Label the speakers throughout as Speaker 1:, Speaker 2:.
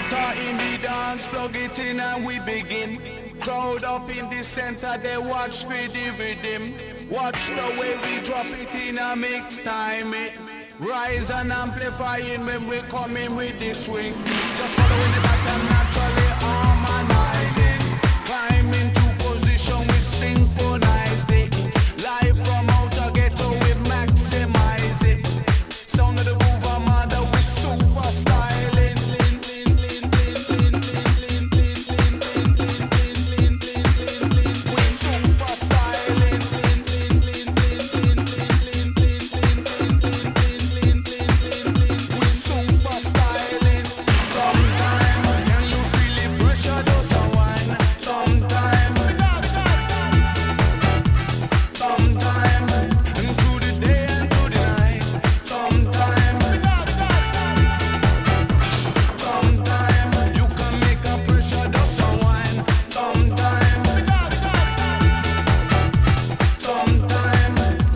Speaker 1: Enter in the dance, plug it in and we begin. Crowd up in the center, they watch for the rhythm. Watch the way we drop it in a mix time. Rise and amplifying when we come in with the swing. Just following the pattern, naturally harmonizing. Climb into position, we synchronize it. Live from outer ghetto, we maximize it. Sound of the groove, mother, we super styling. We super styling. We super styling. Sometime, can you feel the pressure does unwind? Sometime, and through the day and through the night. Sometime, you can make a pressure does unwind. Sometime,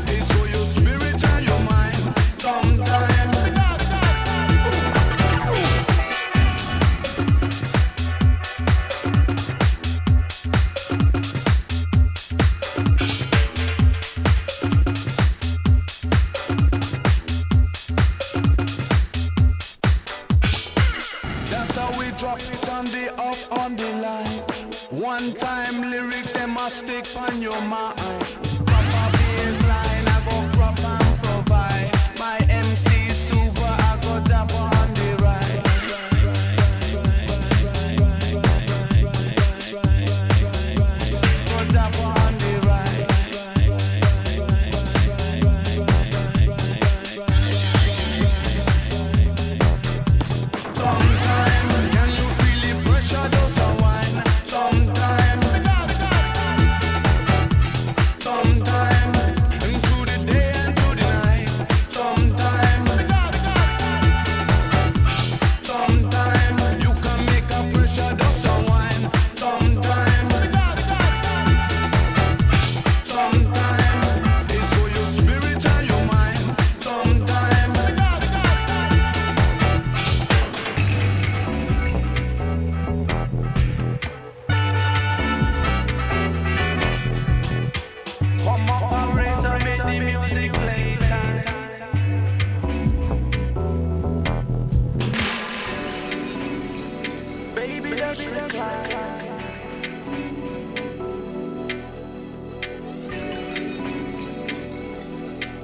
Speaker 1: it's for your spirit and your mind. Sometime. That's how we drop it on the up on the line. One time lyrics, they must stick on your mind. Proper baseline, I go prop and provide. My MC super, I go dapper on the right. Go dapper on the right. Sometime, can you feel the pressure does unwind? Sometime, and through the day and through the night. Sometime, you can make a pressure does unwind. Sometime, it's for your spirit and your mind. Sometime. Come operator, make the music play time. Baby, that's recline.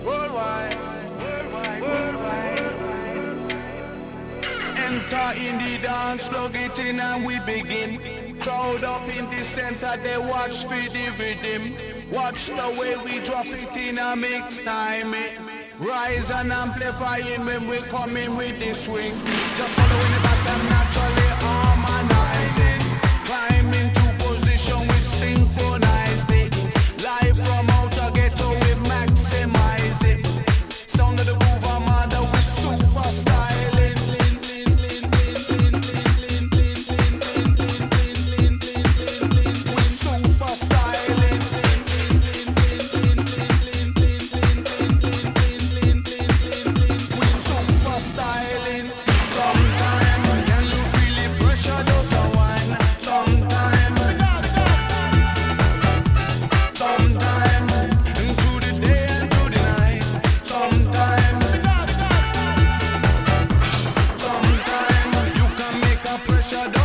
Speaker 1: Worldwide. Enter in the dance, plug it in and we begin. Crowd up in the center, they watch for the rhythm. Watch the way we drop it in a mix time. Rise and amplifying when we come in with the swing. Just following the pattern, naturally harmonizing. Climb into position, we synchronize it. Live from outer ghetto, we maximize it. Sound of the groove, mother, we super styling. We super styling. We super styling. Sometime, can you feel the pressure does unwind? Sometime, and through the day and through the night. Sometime, you can make a pressure does